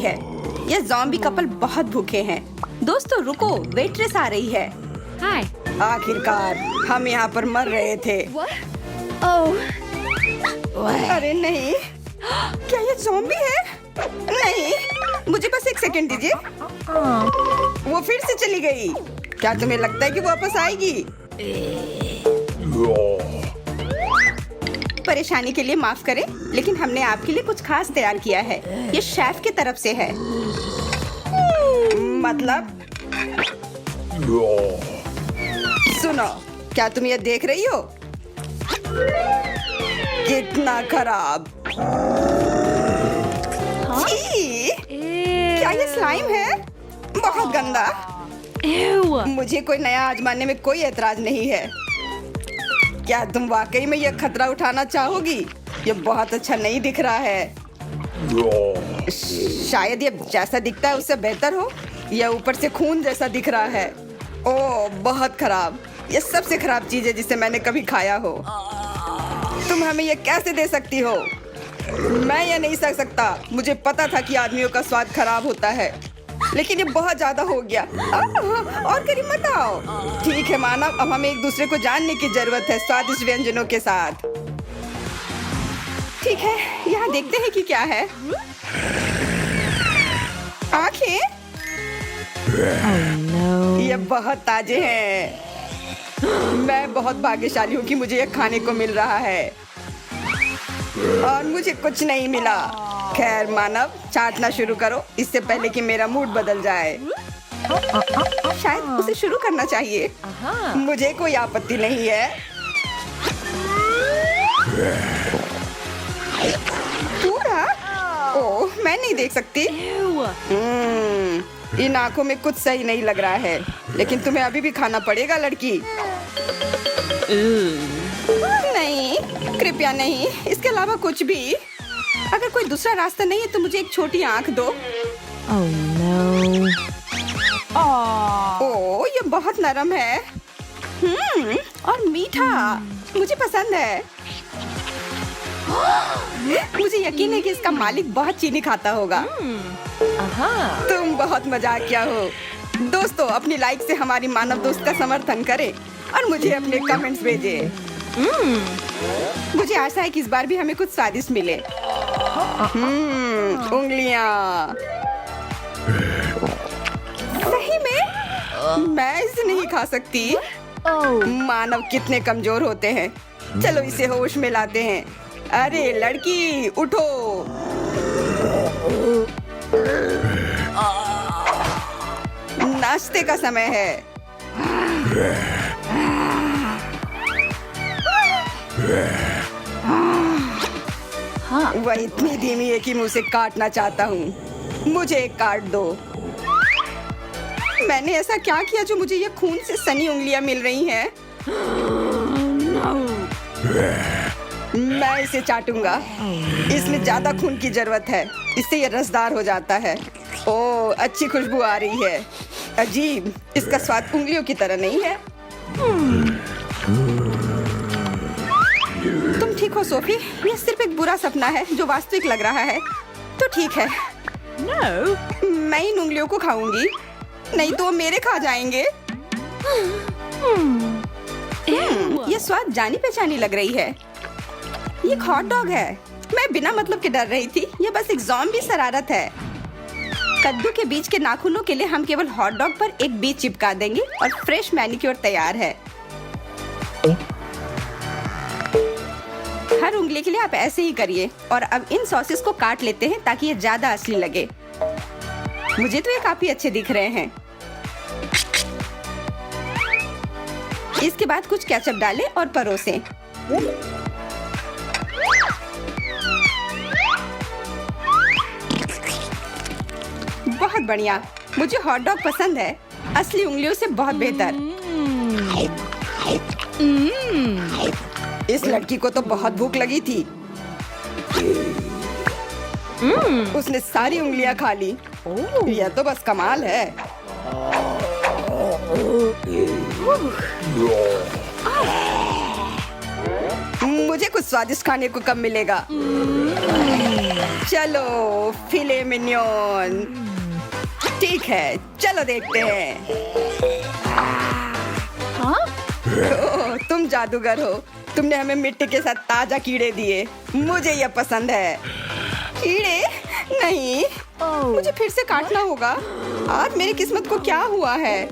है। ये zombie couple बहुत भूखे हैं। दोस्तों रुको, वेट्रेस आ रही है। हाय। आखिरकार हम यहाँ पर मर रहे थे। अरे नहीं, क्या ये ज़ॉम्बी है? नहीं, मुझे बस एक सेकंड दीजिए। वो फिर से चली गई। क्या तुम्हें लगता है कि वो वापस आएगी? परेशानी के लिए माफ करें, लेकिन हमने आपके लिए कुछ खास तैयार किया है। ये शेफ की तरफ से है। मतलब? सुनो, क्या तुम ये देख रही हो? कितना खराब। छी! क्या ये स्लाइम है? बहुत गंदा। मुझे कोई नया आजमाने में कोई एतराज नहीं है। क्या तुम वाकई में ये खतरा उठाना चाहोगी? ये बहुत अच्छा नहीं दिख रहा है। शायद ये जैसा दिखता है उससे बेहतर हो। यह ऊपर से खून जैसा दिख रहा है। ओह, बहुत खराब। ये सबसे खराब चीज है जिसे मैंने कभी खाया हो। तुम हमें ये कैसे दे सकती हो? मैं ये नहीं सह सकता। मुझे पता था कि आदमियों का स्वाद खराब होता है, लेकिन ये बहुत ज्यादा हो गया। और करीब मत आओ। ठीक है मानव, अब हमें एक दूसरे को जानने की जरूरत है स्वादिष्ट व्यंजनों के साथ। ठीक है, यहाँ देखते हैं कि क्या है। आंखें? ये बहुत ताजे हैं। मैं बहुत भाग्यशाली हूँ कि मुझे ये खाने को मिल रहा है और मुझे कुछ नहीं मिला। खैर मानव, चाटना शुरू करो इससे पहले कि मेरा मूड बदल जाए। शायद उसे शुरू करना चाहिए। मुझे कोई आपत्ति नहीं है। पूरा? ओह, मैं नहीं देख सकती। इन आंखों में कुछ सही नहीं लग रहा है, लेकिन तुम्हें अभी भी खाना पड़ेगा लड़की। नहीं, कृपया नहीं। इसके अलावा कुछ भी। अगर कोई दूसरा रास्ता नहीं है तो मुझे एक छोटी आंख दो। ओह, ये बहुत नरम है। और मीठा। मुझे पसंद है। मुझे यकीन है कि इसका मालिक बहुत चीनी खाता होगा। तुम बहुत मजाकिया हो। दोस्तों, अपनी लाइक से हमारी मानव दोस्त का समर्थन करें और मुझे अपने कमेंट्स भेजें। मुझे आशा है कि इस बार भी हमें कुछ स्वादिष्ट मिले। उंगलियां। सही में? मैं इसे नहीं खा सकती। मानव कितने कमजोर होते हैं। चलो इसे होश में लाते हैं। अरे लड़की, उठो। नाश्ते का समय है। वह इतनी धीमी है कि मैं उसे काटना चाहता हूँ। मुझे एक काट दो। मैंने ऐसा क्या किया जो मुझे ये खून से सनी उंगलियां मिल रही हैं? मैं इसे चाटूंगा। इसमें ज्यादा खून की जरूरत है, इससे ये रसदार हो जाता है। ओह, अच्छी खुशबू आ रही है। अजीब, इसका स्वाद उंगलियों की तरह नहीं है। तुम ठीक हो सोफी? यह सिर्फ एक बुरा सपना है जो वास्तविक लग रहा है। तो ठीक है। मैं इन उंगलियों को खाऊंगी, नहीं तो वो मेरे खा जाएंगे। ये स्वाद जानी पहचानी लग रही है। ये एक हॉट डॉग है। मैं बिना मतलब के डर रही थी। ये बस एक ज़ॉम्बी शरारत है। कद्दू के बीज के नाखूनों के लिए हम केवल हॉट डॉग पर एक बीज चिपका देंगे और फ्रेश मैनिक्योर तैयार है। हर उंगली के लिए आप ऐसे ही करिए। और अब इन सॉसेस को काट लेते हैं ताकि ये ज्यादा असली लगे। मुझे तो ये काफी अच्छे दिख रहे हैं। इसके बाद कुछ केचप डालें और परोसें। बहुत बढ़िया। मुझे हॉट डॉग पसंद है, असली उंगलियों से बहुत बेहतर। इस लड़की को तो बहुत भूख लगी थी। उसने सारी उंगलियां खा ली। यह तो बस कमाल है। मुझे कुछ स्वादिष्ट खाने को कब मिलेगा? चलो फिले मिनियन। ठीक है, चलो देखते हैं। ओह, तुम जादूगर हो। तुमने हमें मिट्टी के साथ ताजा कीड़े दिए। मुझे यह पसंद है। कीड़े नहीं, मुझे फिर से काटना होगा। आज मेरी किस्मत को क्या हुआ है?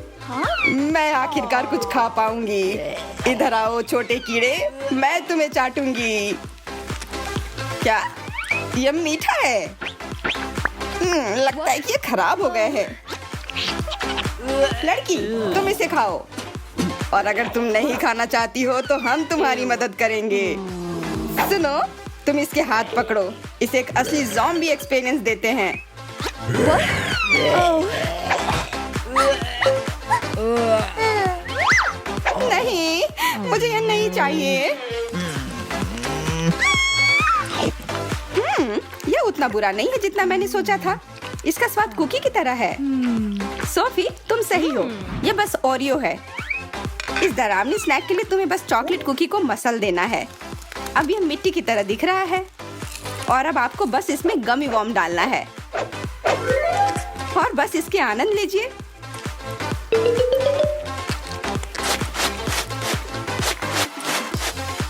मैं आखिरकार कुछ खा पाऊंगी। इधर आओ छोटे कीड़े, मैं तुम्हें चाटूंगी। क्या यह मीठा है? लगता है कि ये खराब हो गए हैं। लड़की, तुम इसे खाओ, और अगर तुम नहीं खाना चाहती हो तो हम तुम्हारी मदद करेंगे। सुनो, तुम इसके हाथ पकड़ो। इसे एक असली ज़ॉम्बी एक्सपीरियंस देते हैं। नहीं, मुझे यह नहीं चाहिए। यह उतना बुरा नहीं है जितना मैंने सोचा था। इसका स्वाद कुकी की तरह है। सोफी, तुम सही हो, यह बस ओरियो है। इस डरावनी स्नैक के लिए तुम्हें बस चॉकलेट कुकी को मसल देना है। अब यह मिट्टी की तरह दिख रहा है, और अब आपको बस इसमें गमी वॉर्म डालना है, और बस इसके आनंद लीजिए।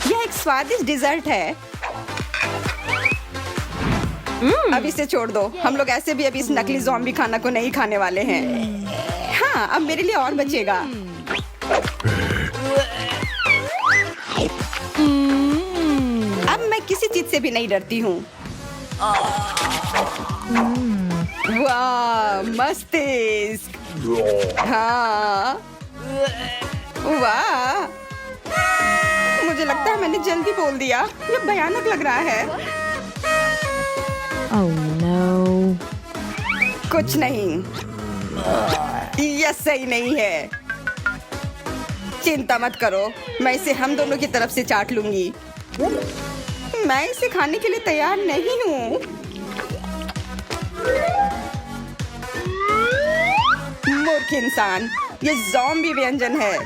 यह एक स्वादिष्ट डिजर्ट है। अब इसे छोड़ दो। हम लोग ऐसे भी अभी इस नकली ज़ॉम्बी खाना को नहीं खाने वाले हैं। हाँ, अब मेरे लिए और बचेगा। अब मैं किसी चीज से भी नहीं डरती हूँ। वाह, मस्तिष्क। हाँ, वाह, मुझे लगता है मैंने जल्दी बोल दिया। ये भयानक लग रहा है। Oh no. कुछ नहीं, यह सही नहीं है। चिंता मत करो, मैं इसे हम दोनों की तरफ से चाट लूंगी। मैं इसे खाने के लिए तैयार नहीं हूँ। मूर्ख इंसान, ये ज़ॉम्बी व्यंजन है।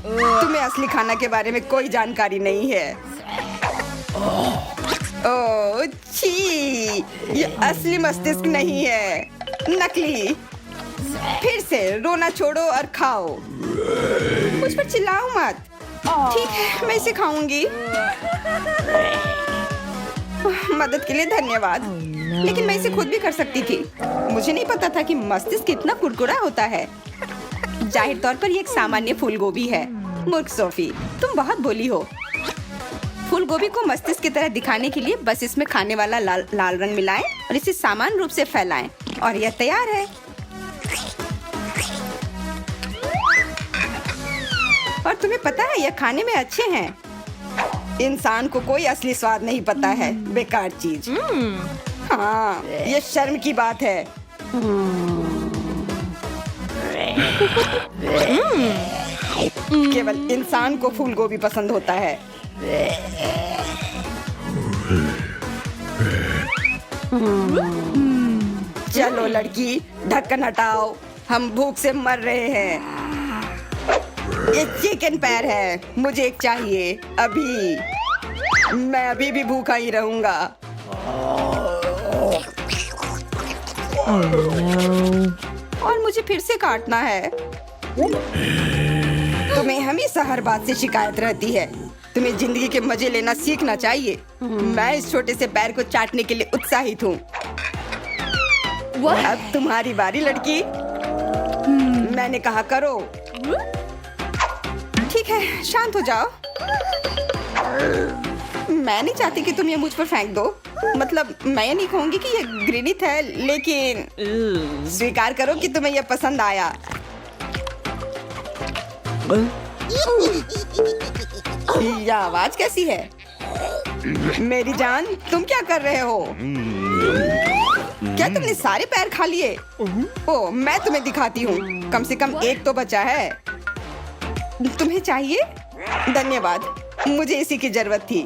तुम्हें असली खाना के बारे में कोई जानकारी नहीं है। ओह छी, ये असली मस्तिष्क नहीं है, नकली। फिर से रोना छोड़ो और खाओ। मुझ पर चिल्लाओ मत। ठीक है, मैं इसे खाऊंगी। मदद के लिए धन्यवाद, लेकिन मैं इसे खुद भी कर सकती थी। मुझे नहीं पता था कि मस्तिष्क कितना कुरकुरा होता है। जाहिर तौर पर ये एक सामान्य फूल गोभी है। मूर्ख सोफी, तुम बहुत भोली हो। फूल गोभी को मस्तिष्क की तरह दिखाने के लिए बस इसमें खाने वाला लाल रंग मिलाएं और इसे समान रूप से फैलाएं, और यह तैयार है। और तुम्हें पता है, यह खाने में अच्छे हैं। इंसान को कोई असली स्वाद नहीं पता है, बेकार चीज। हाँ, यह शर्म की बात है। केवल इंसान को फूल गोभी पसंद होता है। चलो लड़की, ढक्कन हटाओ, हम भूख से मर रहे हैं। ये चिकन पैर है, मुझे एक चाहिए अभी। मैं अभी भी भूखा ही रहूंगा। Oh no. और मुझे फिर से काटना है। तुम्हें हमेशा हर बात से शिकायत रहती है। तुम्हें जिंदगी के मजे लेना सीखना चाहिए। मैं इस छोटे से पैर को चाटने के लिए उत्साहित हूँ। अब तुम्हारी बारी लड़की। मैंने कहा करो। ठीक है, शांत हो जाओ। मैं नहीं चाहती कि तुम ये मुझ पर फेंक दो। मतलब मैं ये नहीं कहूँगी कि ये घृणित है, लेकिन स्वीकार करो कि तुम्हें यह पसंद आया। यह आवाज कैसी है? मेरी जान, तुम क्या कर रहे हो? क्या तुमने सारे पैर खा लिए? ओ, मैं तुम्हें दिखाती हूँ। कम से कम एक तो बचा है। तुम्हें चाहिए? धन्यवाद, मुझे इसी की जरूरत थी।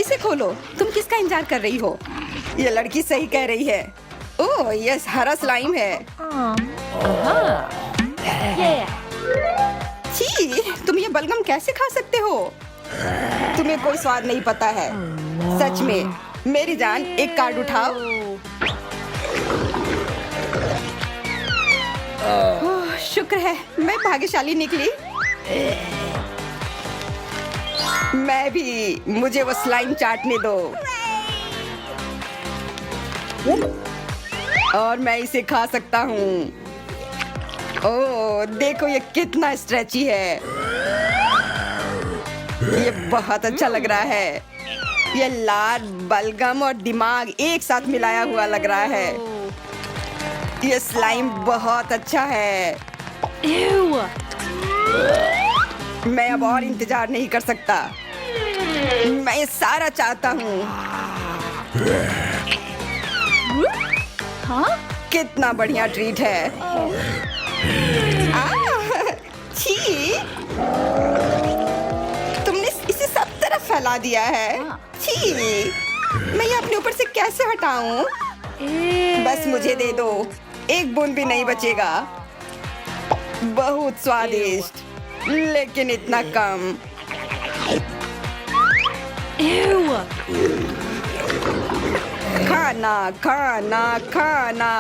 इसे खोलो। तुम किसका इंतजार कर रही हो? ये लड़की सही कह रही है। ओह यस, हरा स्लाइम है। बलगम कैसे खा सकते हो? तुम्हें कोई स्वाद नहीं पता है। सच में। मेरी जान, एक कार्ड उठाओ। ओह, शुक्र है मैं भाग्यशाली निकली। मैं भी, मुझे वो स्लाइम चाटने दो और मैं इसे खा सकता हूँ। ओह, देखो ये कितना स्ट्रेची है। ये बहुत अच्छा लग रहा है। ये लार, बलगम और दिमाग एक साथ मिलाया हुआ लग रहा है। ये स्लाइम बहुत अच्छा है। Ew. मैं अब और इंतजार नहीं कर सकता। मैं ये सारा चाहता हूँ। Huh? कितना बढ़िया ट्रीट है। छी, तुमने इसे सब तरफ फैला दिया है। छी, मैं ये अपने ऊपर से कैसे हटाऊं? बस मुझे दे दो, एक बूंद भी नहीं बचेगा। बहुत स्वादिष्ट, लेकिन इतना कम। Ew. खाना, खाना, खाना।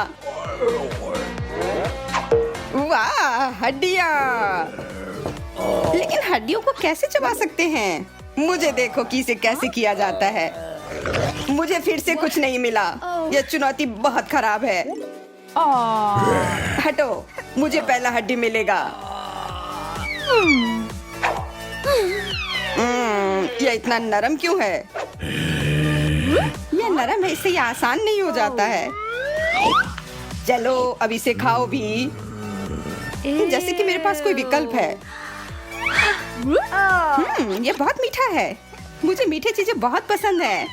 वाह, हड्डियाँ। लेकिन हड्डियों को कैसे चबा सकते हैं? मुझे देखो कि इसे कैसे किया जाता है। मुझे फिर से कुछ नहीं मिला। यह चुनौती बहुत खराब है। हटो, मुझे पहला हड्डी मिलेगा। यह इतना नरम क्यों है? यह नरम है, इससे यह आसान नहीं हो जाता है। चलो अब इसे खाओ भी, जैसे कि मेरे पास कोई विकल्प है। ये बहुत मीठा है। मुझे मीठी चीजें बहुत पसंद है।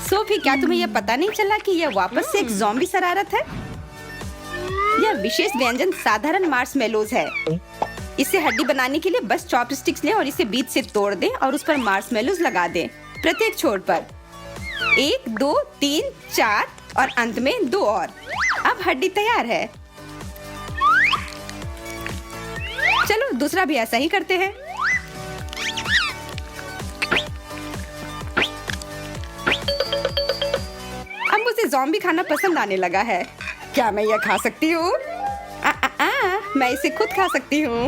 सोफी, क्या तुम्हें यह पता नहीं चला कि यह वापस से एक ज़ॉम्बी शरारत है? यह विशेष व्यंजन साधारण मार्शमेलोज है। इसे हड्डी बनाने के लिए बस चॉपस्टिक्स लें और इसे बीच से तोड़ दें और उस पर मार्शमेलोज लगा दें, प्रत्येक छोर पर। 1, 2, 3, 4 और अंत में 2 और। अब हड्डी तैयार है। चलो दूसरा भी ऐसा ही करते हैं। अब मुझे ज़ॉम्बी खाना पसंद आने लगा है। क्या मैं यह खा सकती हूँ? मैं इसे खुद खा सकती हूँ।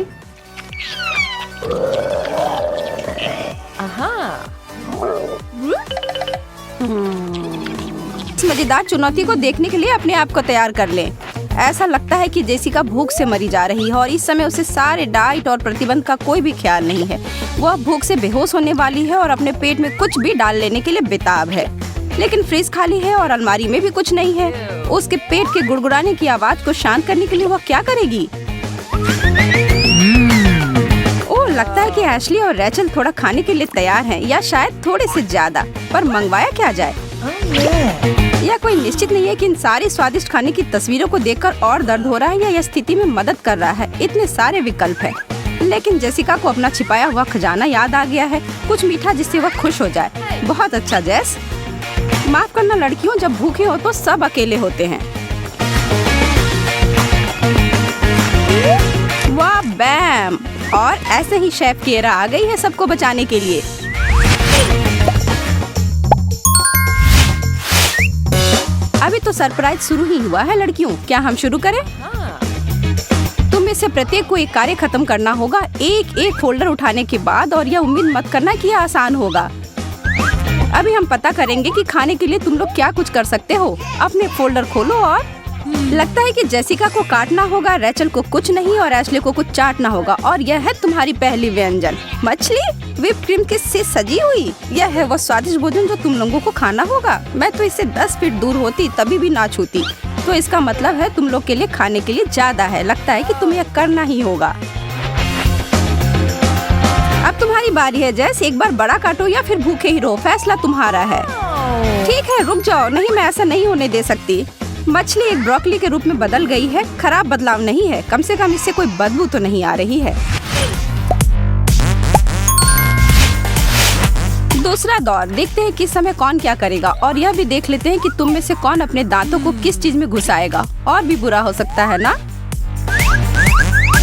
इस मजेदार चुनौती को देखने के लिए अपने आप को तैयार कर लें। ऐसा लगता है कि जेसिका भूख से मरी जा रही है और इस समय उसे सारे डाइट और प्रतिबंध का कोई भी ख्याल नहीं है। वह भूख से बेहोश होने वाली है और अपने पेट में कुछ भी डाल लेने के लिए बेताब है। लेकिन फ्रिज खाली है और अलमारी में भी कुछ नहीं है। उसके पेट के गुड़गुड़ाने की आवाज को शांत करने के लिए वह क्या करेगी? ओह, लगता है कि एशली और रैचल थोड़ा खाने के लिए तैयार हैं, या शायद थोड़े से ज्यादा। पर मंगवाया क्या जाए? यह कोई निश्चित नहीं है कि इन सारे स्वादिष्ट खाने की तस्वीरों को देखकर और दर्द हो रहा है या यह स्थिति में मदद कर रहा है। इतने सारे विकल्प हैं। लेकिन जेसिका को अपना छिपाया हुआ खजाना याद आ गया है, कुछ मीठा जिससे वह खुश हो जाए। बहुत अच्छा जेस। माफ करना लड़कियों, जब भूखे हो तो सब अकेले होते हैं। वाह, बैम! और ऐसे ही शेफ केरा आ गई है सबको बचाने के लिए। अभी तो सरप्राइज शुरू ही हुआ है लड़कियों, क्या हम शुरू करें? तुम में से प्रत्येक को एक कार्य खत्म करना होगा, एक एक फोल्डर उठाने के बाद, और यह उम्मीद मत करना कि यह आसान होगा। अभी हम पता करेंगे कि खाने के लिए तुम लोग क्या कुछ कर सकते हो। अपने फोल्डर खोलो और लगता है कि जेसिका को काटना होगा, रैचल को कुछ नहीं और एशले को कुछ चाटना होगा। और यह है तुम्हारी पहली व्यंजन, मछली व्हिप क्रीम के से सजी हुई। यह है वो स्वादिष्ट भोजन जो तुम लोगों को खाना होगा। मैं तो इससे 10 फीट दूर होती तभी भी ना छूती। तो इसका मतलब है तुम लोग के लिए खाने के लिए ज्यादा है। लगता है कि तुम्हें यह करना ही होगा। अब तुम्हारी बारी है जैस, एक बार बड़ा काटो या फिर भूखे ही रहो, फैसला तुम्हारा है। ठीक है, रुक जाओ, नहीं मैं ऐसा नहीं होने दे सकती। मछली एक ब्रोकली के रूप में बदल गई है। खराब बदलाव नहीं है, कम से कम इससे कोई बदबू तो नहीं आ रही है। दूसरा दौर, देखते हैं किस समय कौन क्या करेगा, और यह भी देख लेते हैं कि तुम में से कौन अपने दांतों को किस चीज में घुसाएगा। और भी बुरा हो सकता है ना?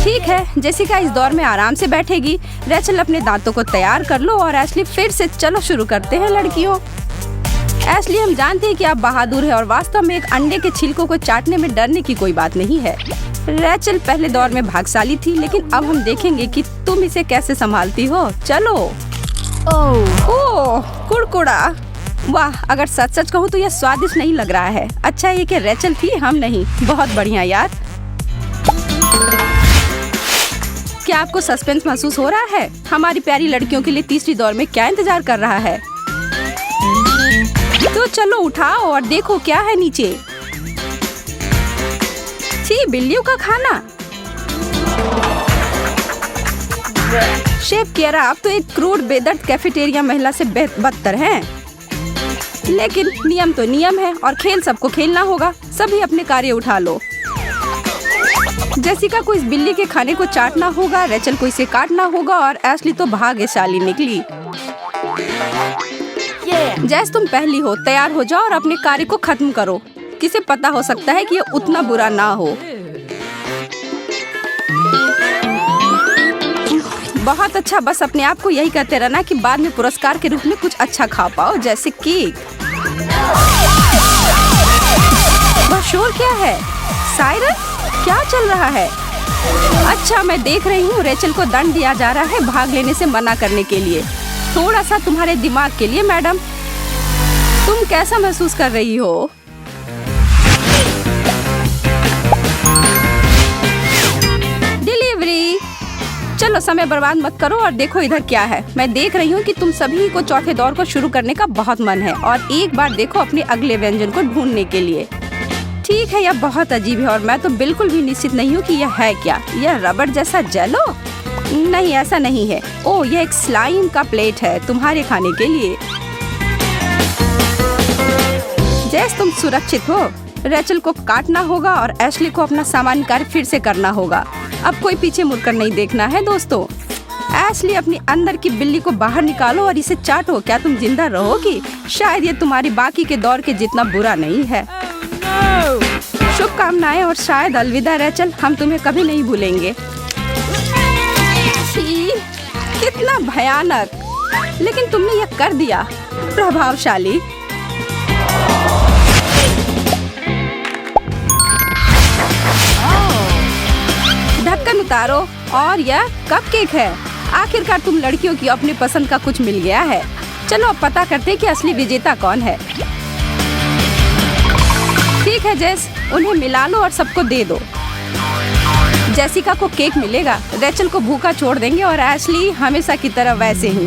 ठीक है, जेसिका इस दौर में आराम से बैठेगी। रेचल अपने दांतों को तैयार कर लो और एशली फिर से चलो शुरू करते हैं लड़कियों। एशली, हम जानते हैं कि आप बहादुर हैं और वास्तव में एक अंडे के छिलकों को चाटने में डरने की कोई बात नहीं है। रेचल पहले दौर में भाग्यशाली थी, लेकिन अब हम देखेंगे कि तुम इसे कैसे संभालती हो। चलो। ओह, कुड़कुड़ा। वाह, अगर सच सच कहूँ तो यह स्वादिष्ट नहीं लग रहा है। अच्छा ये कि रेचल थी, हम नहीं। बहुत बढ़िया यार। क्या आपको सस्पेंस महसूस हो रहा है? हमारी प्यारी लड़कियों के लिए तीसरी दौर में क्या इंतजार कर रहा है? तो चलो उठाओ और देखो क्या है नीचे। छी, बिल्लियों का खाना। शेफ कियारा, आप तो एक क्रूर बेदर्द कैफेटेरिया महिला से बदतर हैं। लेकिन नियम तो नियम है और खेल सबको खेलना होगा। सभी अपने कार्य उठा लो। जेसिका को इस बिल्ली के खाने को चाटना होगा, रेचल को इसे काटना होगा और एशली तो भाग्यशाली निकली। जैस, तुम पहली हो, तैयार हो जाओ और अपने कार्य को खत्म करो। किसे पता हो सकता है कि ये उतना बुरा ना हो। बहुत अच्छा, बस अपने आप को यही कहते रहना कि बाद में पुरस्कार के रूप में कुछ अच्छा खा पाओ, जैसे केक। वह शोर क्या है? सायरन, क्या चल रहा है? अच्छा, मैं देख रही हूँ रेचल को दंड दिया जा रहा है भाग लेने से मना करने के लिए। थोड़ा सा तुम्हारे दिमाग के लिए मैडम। तुम कैसा महसूस कर रही हो? डिलीवरी। चलो समय बर्बाद मत करो और देखो इधर क्या है। मैं देख रही हूँ कि तुम सभी को चौथे दौर को शुरू करने का बहुत मन है और एक बार देखो अपने अगले व्यंजन को ढूंढने के लिए। ठीक है, यह बहुत अजीब है और मैं तो बिल्कुल भी निश्चित नहीं हूँ कि यह है क्या। यह रबड़ जैसा जेलो? नहीं, ऐसा नहीं है। ओह, यह एक स्लाइम का प्लेट है तुम्हारे खाने के लिए। जैस, तुम सुरक्षित हो। रेचल को काटना होगा और एशली को अपना सामान्य कार्य फिर से करना होगा। अब कोई पीछे मुड़कर नहीं देखना है दोस्तों। एशली, अपनी अंदर की बिल्ली को बाहर निकालो और इसे चाटो। क्या तुम जिंदा रहोगी? शायद ये तुम्हारी बाकी के दौर के जितना बुरा नहीं है। शुभकामनाएं और शायद अलविदा रेचल, हम तुम्हें कभी नहीं भूलेंगे। छी, कितना भयानक। लेकिन तुमने यह कर दिया। प्रभावशाली। ढक्कन उतारो और यह कपकेक है। आखिरकार तुम लड़कियों की अपनी पसंद का कुछ मिल गया है। चलो अब पता करते हैं कि असली विजेता कौन है। ठीक है जेस, उन्हें मिला लो और सबको दे दो। जेसिका को केक मिलेगा, रेचल को भूखा छोड़ देंगे और एशली हमेशा की तरह वैसे ही।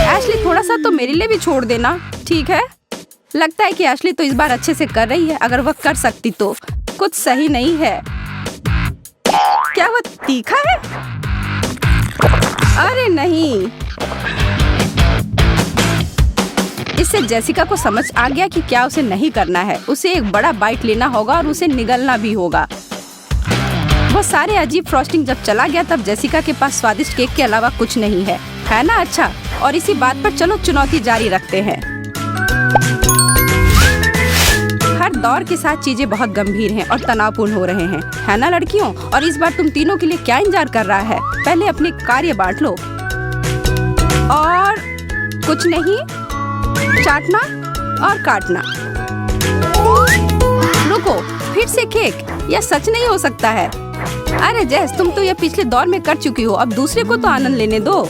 एशली, थोड़ा सा तो मेरे लिए भी छोड़ देना, ठीक है? लगता है कि एशली तो इस बार अच्छे से कर रही है। अगर वह कर सकती तो। कुछ सही नहीं है। क्या वह तीखा है? अरे नहीं। इससे जेसिका को समझ आ गया कि क्या उसे नहीं करना है। उसे एक बड़ा बाइट लेना होगा और उसे निगलना भी होगा। वो सारे अजीब फ्रॉस्टिंग जब चला गया तब जेसिका के पास स्वादिष्ट केक के अलावा कुछ नहीं है ना? अच्छा, और इसी बात पर चलो चुनौती जारी रखते हैं। हर दौर के साथ चीजें बहुत गंभीर हैं और तनावपूर्ण हो रहे हैं, है ना लड़कियों? और इस बार तुम तीनों के लिए क्या इंतजार कर रहा है? पहले अपने कार्य बांट लो। और कुछ नहीं, चाटना और काटना। रुको, फिर से केक? यह सच नहीं हो सकता है। अरे जेस, तुम तो यह पिछले दौर में कर चुकी हो, अब दूसरे को तो आनंद लेने दो।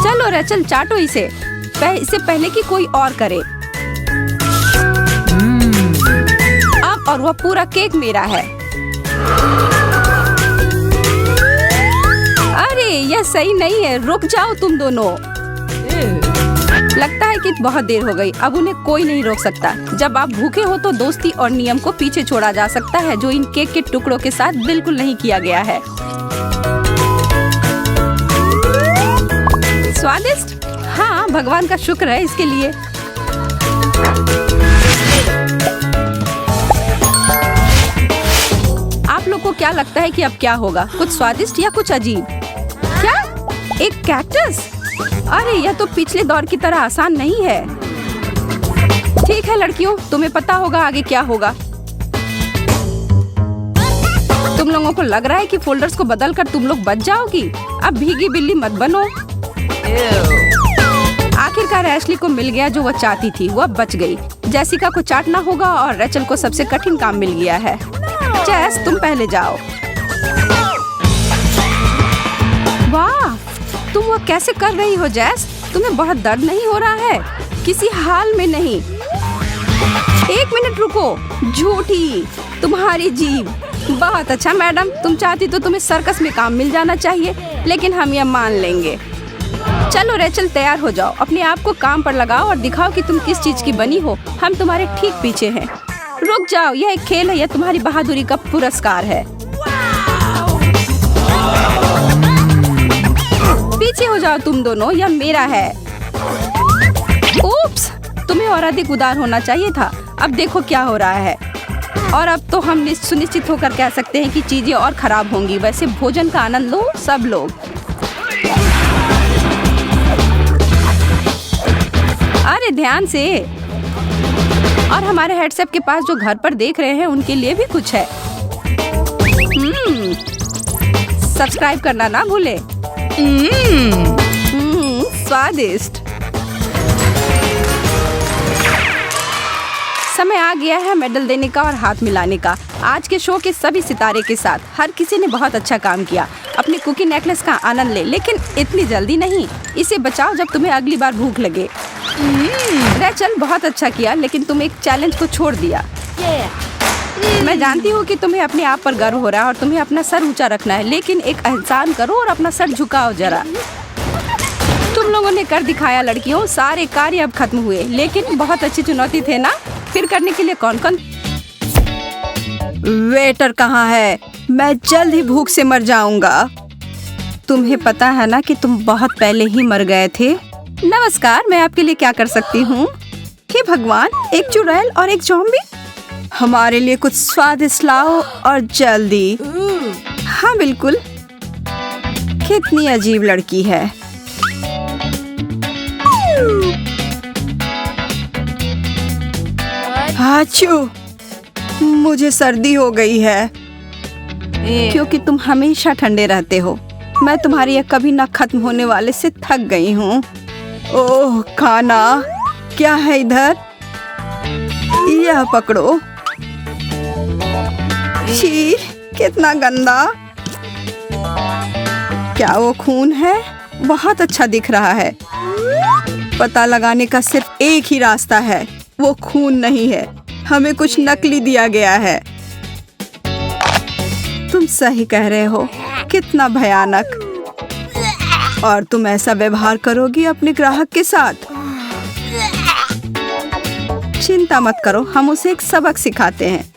चलो रेचल, चाटो इसे। इससे पहले कि कोई और करे। अब और वह पूरा केक मेरा है। अरे यह सही नहीं है, रुक जाओ तुम दोनों। लगता है कि बहुत देर हो गई, अब उन्हें कोई नहीं रोक सकता। जब आप भूखे हो तो दोस्ती और नियम को पीछे छोड़ा जा सकता है, जो इन केक के टुकड़ों के साथ बिल्कुल नहीं किया गया है। स्वादिष्ट? हाँ, भगवान का शुक्र है इसके लिए। आप लोग को क्या लगता है कि अब क्या होगा? कुछ स्वादिष्ट या कुछ अजीब? क्या? एक कैक्टस? अरे यह तो पिछले दौर की तरह आसान नहीं है। ठीक है लड़कियों, तुम्हें पता होगा आगे क्या होगा। तुम लोगों को लग रहा है कि फोल्डर्स को बदल कर तुम लोग बच जाओगी? अब भीगी बिल्ली मत बनो। आखिरकार एशली को मिल गया जो वो चाहती थी, वो अब बच गई। जेसिका को चाटना होगा और रेचल को सबसे कठिन काम मिल गया है। जेस, तुम पहले जाओ। वाह, तुम वो कैसे कर रही हो जेस? तुम्हें बहुत दर्द नहीं हो रहा है? किसी हाल में नहीं। 1 मिनट रुको। झूठी, तुम्हारी जीभ। बहुत अच्छा मैडम, तुम चाहती तो तुम्हें सर्कस में काम मिल जाना चाहिए, लेकिन हम यह मान लेंगे। चलो रेचल, तैयार हो जाओ। अपने आप को काम पर लगाओ और दिखाओ कि तुम किस चीज की बनी हो। हम तुम्हारे ठीक पीछे हैं। रुक जाओ, यह एक खेल है, यह तुम्हारी बहादुरी का पुरस्कार है। पीछे हो जाओ तुम दोनों, यह मेरा है। उप्स, तुम्हें और अधिक उदार होना चाहिए था। अब देखो क्या हो रहा है। और अब तो हम सुनिश्चित होकर कह सकते हैं कि चीजें और खराब होंगी। वैसे भोजन का आनंद लो सब लोग। अरे ध्यान से। और हमारे हेडसेट के पास जो घर पर देख रहे हैं उनके लिए भी कुछ है। सब्सक्राइब करना ना भूले। स्वादिष्ट। समय आ गया है मेडल देने का और हाथ मिलाने का। आज के शो के सभी सितारे के साथ हर किसी ने बहुत अच्छा काम किया। अपने कुकी नेकलेस का आनंद ले, लेकिन इतनी जल्दी नहीं। इसे बचाओ जब तुम्हें अगली बार भूख लगे। रेचल, बहुत अच्छा किया, लेकिन तुम एक चैलेंज को छोड़ दिया। मैं जानती हूँ कि तुम्हें अपने आप पर गर्व हो रहा है और तुम्हें अपना सर ऊंचा रखना है, लेकिन एक एहसान करो और अपना सर झुकाओ जरा। तुम लोगों ने कर दिखाया लड़कियों। सारे कार्य अब खत्म हुए, लेकिन बहुत अच्छी चुनौती थे ना? फिर करने के लिए कौन कौन? वेटर कहाँ है? मैं जल्द ही भूख से मर जाऊंगा। तुम्हें पता है ना कि तुम बहुत पहले ही मर गए थे। नमस्कार, मैं आपके लिए क्या कर सकती हूँ? हे भगवान, एक चुड़ैल और एक ज़ॉम्बी। हमारे लिए कुछ स्वादिष्ट लाओ और जल्दी। हाँ बिल्कुल। कितनी अजीब लड़की है। हाचू, मुझे सर्दी हो गई है। क्योंकि तुम हमेशा ठंडे रहते हो। मैं तुम्हारी यह कभी ना खत्म होने वाले से थक गई हूँ। ओह, खाना क्या है इधर? यह पकड़ो। छी, कितना गंदा। क्या वो खून है? बहुत अच्छा दिख रहा है। पता लगाने का सिर्फ एक ही रास्ता है, वो खून नहीं है। हमें कुछ नकली दिया गया है। तुम सही कह रहे हो। कितना भयानक। और तुम ऐसा व्यवहार करोगी अपने ग्राहक के साथ? चिंता मत करो, हम उसे एक सबक सिखाते हैं।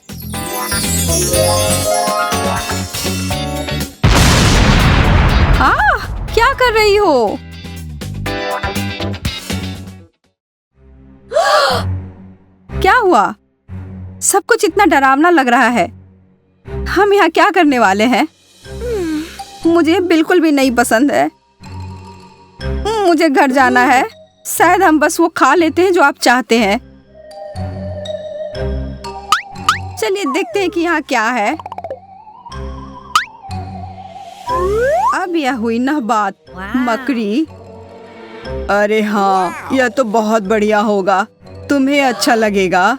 क्या कर रही हो? क्या हुआ? सब कुछ इतना डरावना लग रहा है। हम यहाँ क्या करने वाले हैं? मुझे बिल्कुल भी नहीं पसंद है। मुझे घर जाना है। शायद हम बस वो खा लेते हैं जो आप चाहते हैं। चलिए देखते हैं कि यहाँ क्या है। अब यह हुई ना बात, मकड़ी। अरे हाँ, यह तो बहुत बढ़िया होगा। तुम्हें अच्छा लगेगा।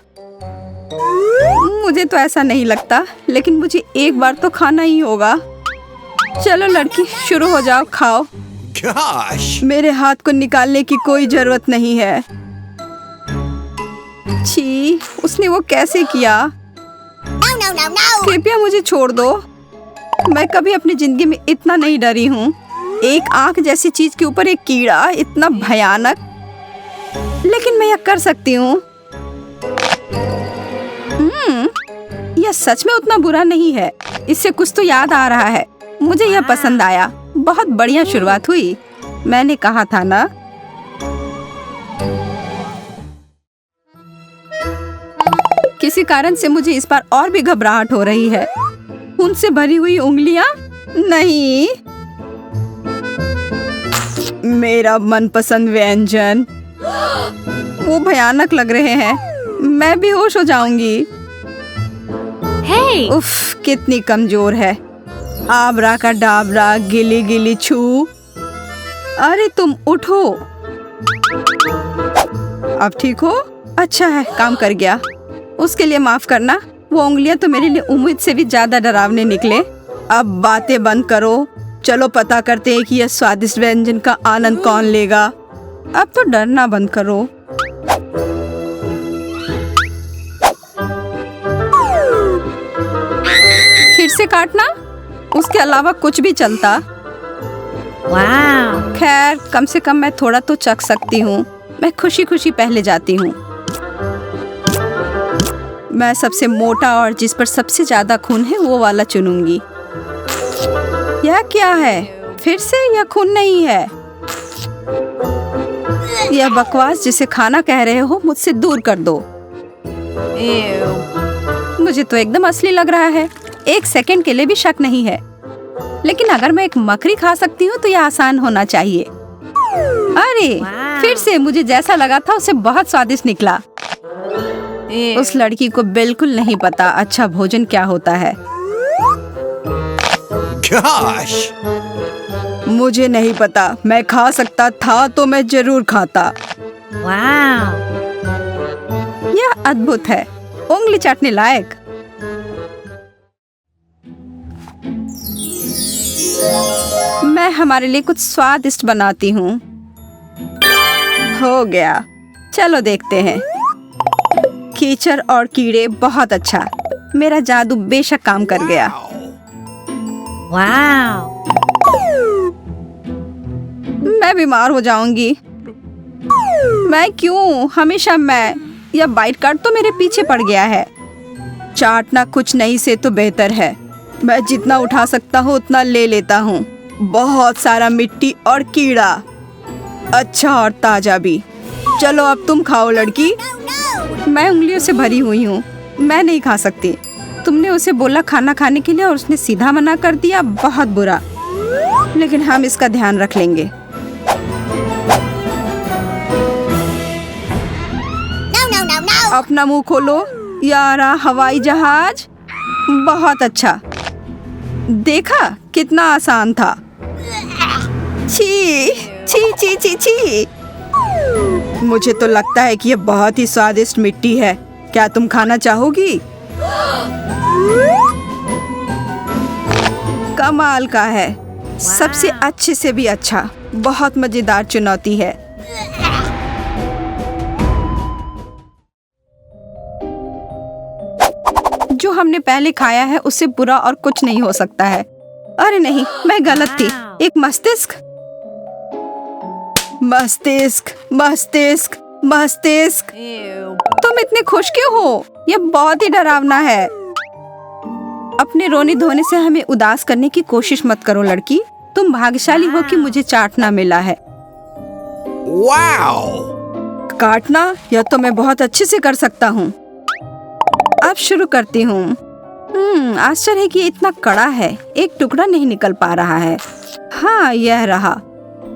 मुझे तो ऐसा नहीं लगता, लेकिन मुझे एक बार तो खाना ही होगा। चलो लड़की, शुरू हो जाओ, खाओ। Gosh! मेरे हाथ को निकालने की कोई जरूरत नहीं है। छी, उसने वो कैसे किया? कृपया मुझे छोड़ दो। मैं कभी अपनी जिंदगी में इतना नहीं डरी हूँ। एक आंख जैसी चीज के ऊपर एक कीड़ा, इतना भयानक। लेकिन मैं यह कर सकती हूँ। यह सच में उतना बुरा नहीं है। इससे कुछ तो याद आ रहा है। मुझे यह पसंद आया। बहुत बढ़िया शुरुआत हुई। मैंने कहा था ना। किसी कारण से मुझे इस बार और भी घबराहट हो रही है। उनसे भरी हुई उंगलियां? नहीं। मेरा मनपसंद व्यंजन। वो भयानक लग रहे हैं। मैं बेहोश हो जाऊंगी। Hey! Hey! उफ, कितनी कमजोर है। आबरा का डाबरा, गिली गिली छू। अरे तुम उठो। अब ठीक हो? अच्छा है, काम कर गया। उसके लिए माफ करना। वो उंगलियां तो मेरे लिए उम्मीद से भी ज्यादा डरावने निकले। अब बातें बंद करो, चलो पता करते हैं कि यह स्वादिष्ट व्यंजन का आनंद कौन लेगा। अब तो डरना बंद करो। फिर से काटना, उसके अलावा कुछ भी चलता। Wow! खैर, कम से कम मैं थोड़ा तो चख सकती हूँ। मैं खुशी खुशी पहले जाती हूँ। मैं सबसे मोटा और जिस पर सबसे ज्यादा खून है वो वाला चुनूंगी। यह क्या है? फिर से यह खून नहीं है। यह बकवास जिसे खाना कह रहे हो मुझसे दूर कर दो। Ew! मुझे तो एकदम असली लग रहा है। एक सेकंड के लिए भी शक नहीं है। लेकिन अगर मैं एक मकड़ी खा सकती हूँ तो यह आसान होना चाहिए। अरे वाह। फिर से मुझे जैसा लगा था उससे बहुत स्वादिष्ट निकला। Ew! उस लड़की को बिल्कुल नहीं पता अच्छा भोजन क्या होता है। Gosh! मुझे नहीं पता, मैं खा सकता था तो मैं जरूर खाता। Wow! यह अद्भुत है, उंगली चाटने लायक। मैं हमारे लिए कुछ स्वादिष्ट बनाती हूँ। हो गया, चलो देखते हैं। कीचड़ और कीड़े, बहुत अच्छा। मेरा जादू बेशक काम कर गया। Wow! मैं बीमार हो जाऊंगी। मैं क्यों? हमेशा मैं। यह बाइट कार्ड तो मेरे पीछे पड़ गया है। चाटना कुछ नहीं से तो बेहतर है। मैं जितना उठा सकता हूँ उतना ले लेता हूँ। बहुत सारा मिट्टी और कीड़ा, अच्छा और ताजा भी। चलो अब तुम खाओ लड़की। मैं उंगलियों से भरी हुई हूँ, मैं नहीं खा सकती। तुमने उसे बोला खाना खाने के लिए और उसने सीधा मना कर दिया। बहुत बुरा, लेकिन हम इसका ध्यान रख लेंगे। अपना मुंह खोलो, यारा हवाई जहाज। बहुत अच्छा, देखा कितना आसान था। छी छी छी छी छी। मुझे तो लगता है कि यह बहुत ही स्वादिष्ट मिट्टी है। क्या तुम खाना चाहोगी? कमाल का है, सबसे अच्छे से भी अच्छा। बहुत मजेदार चुनौती है। जो हमने पहले खाया है उससे बुरा और कुछ नहीं हो सकता है। अरे नहीं, मैं गलत थी। एक मस्तिष्क, मस्तिष्क, मस्तिष्क, मस्तिष्क। Ew! तुम इतने खुश क्यों हो? यह बहुत ही डरावना है। अपने रोने धोने से हमें उदास करने की कोशिश मत करो लड़की। तुम भाग्यशाली हो कि मुझे चाटना मिला है। Wow! काटना, यह तो मैं बहुत अच्छे से कर सकता हूँ। अब शुरू करती हूँ। आश्चर्य है कि ये इतना कड़ा है, एक टुकड़ा नहीं निकल पा रहा है। हाँ, यह रहा।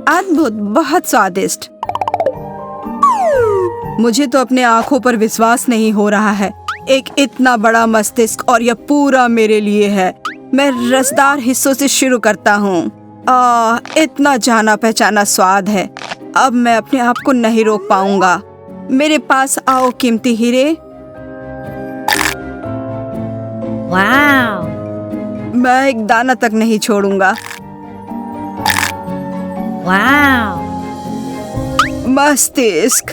अद्भुत, बहुत स्वादिष्ट। मुझे तो अपने आंखों पर विश्वास नहीं हो रहा है। एक इतना बड़ा मस्तिष्क और यह पूरा मेरे लिए है। मैं रसदार हिस्सों से शुरू करता हूँ। इतना जाना पहचाना स्वाद है। अब मैं अपने आप को नहीं रोक पाऊंगा। मेरे पास आओ कीमती हीरे। Wow! मैं एक दाना तक नहीं छोड़ूंगा। Wow! मस्तिष्क।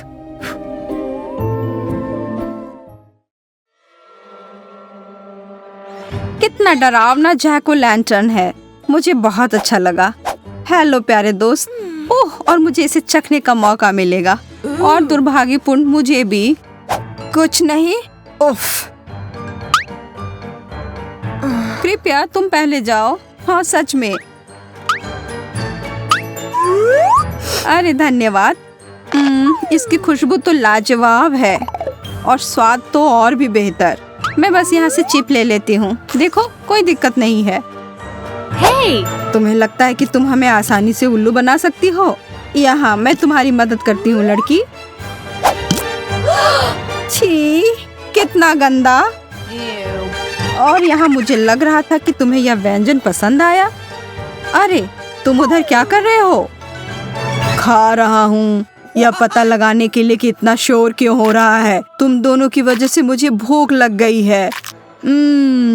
कितना डरावना जैक ओ लैंटर्न है। मुझे बहुत अच्छा लगा। हेलो प्यारे दोस्त। ओह, और मुझे इसे चखने का मौका मिलेगा। और दुर्भाग्यपूर्ण मुझे भी। कुछ नहीं। उफ। कृपया तुम पहले जाओ। हाँ, सच में। अरे धन्यवाद। इसकी खुशबू तो लाजवाब है और स्वाद तो और भी बेहतर। मैं बस यहाँ से चिप ले लेती हूँ। देखो, कोई दिक्कत नहीं है। Hey! तुम्हें लगता है कि तुम हमें आसानी से उल्लू बना सकती हो? यहाँ मैं तुम्हारी मदद करती हूँ लड़की। छी, कितना गंदा। Ew! और यहाँ मुझे लग रहा था कि तुम्हें यह व्यंजन पसंद आया। अरे तुम उधर क्या कर रहे हो? खा रहा हूँ, यह पता लगाने के लिए कि इतना शोर क्यों हो रहा है। तुम दोनों की वजह से मुझे भूख लग गई है।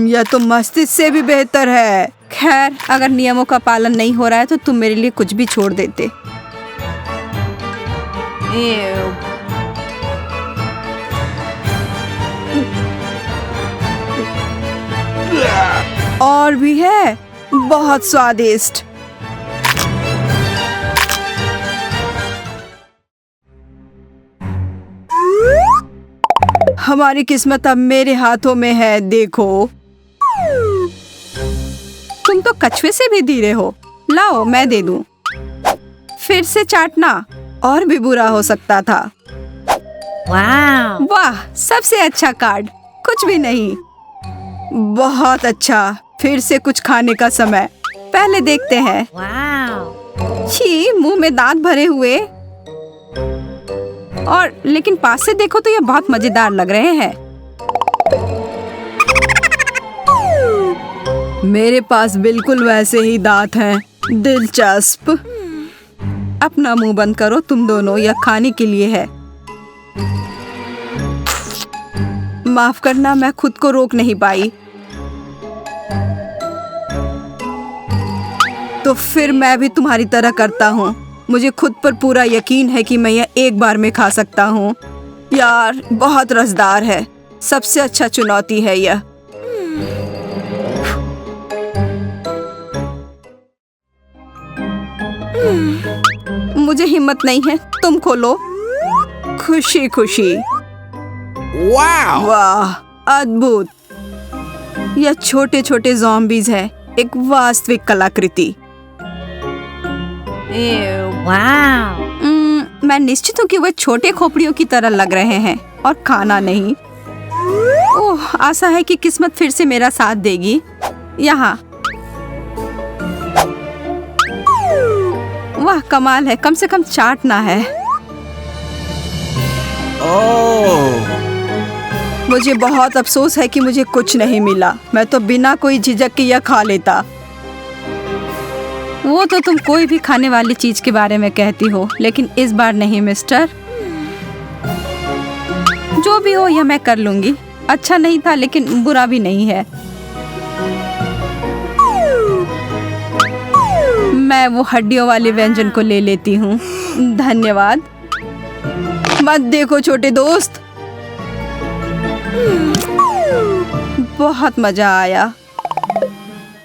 यह तो मस्तिष्क से भी बेहतर है। खैर, अगर नियमों का पालन नहीं हो रहा है तो तुम मेरे लिए कुछ भी छोड़ देते। और भी है, बहुत स्वादिष्ट। हमारी किस्मत अब मेरे हाथों में है, देखो। तुम तो कछुए से भी धीरे हो। लाओ मैं दे दूं। फिर से चाटना, और भी बुरा हो सकता था। Wow. वाह, सबसे अच्छा कार्ड। कुछ भी नहीं। बहुत अच्छा, फिर से कुछ खाने का समय। पहले देखते हैं। Wow. छी, मुंह में दांत भरे हुए। और लेकिन पास से देखो तो ये बहुत मजेदार लग रहे हैं। मेरे पास बिल्कुल वैसे ही दांत हैं। दिलचस्प। अपना मुंह बंद करो तुम दोनों, यह खाने के लिए है। माफ करना, मैं खुद को रोक नहीं पाई। तो फिर मैं भी तुम्हारी तरह करता हूँ। मुझे खुद पर पूरा यकीन है कि मैं यह एक बार में खा सकता हूँ। यार, बहुत रसदार है। सबसे अच्छा चुनौती है यह। मुझे हिम्मत नहीं है, तुम खोलो। खुशी खुशी। Wow. वाह, अद्भुत। यह छोटे छोटे ज़ॉम्बीज़ हैं, एक वास्तविक कलाकृति। Wow. मैं निश्चित हूँ कि वह छोटे खोपड़ियों की तरह लग रहे हैं और खाना नहीं। ओह, आशा है कि किस्मत फिर से मेरा साथ देगी। यहाँ। वाह, कमाल है। कम से कम चाटना है। Oh. मुझे बहुत अफसोस है कि मुझे कुछ नहीं मिला। मैं तो बिना कोई झिझक के यह खा लेता। वो तो तुम कोई भी खाने वाली चीज के बारे में कहती हो, लेकिन इस बार नहीं मिस्टर। जो भी हो, यह मैं कर लूंगी। अच्छा नहीं था, लेकिन बुरा भी नहीं है। मैं वो हड्डियों वाले व्यंजन को ले लेती हूँ। धन्यवाद। मत देखो छोटे दोस्त। बहुत मजा आया।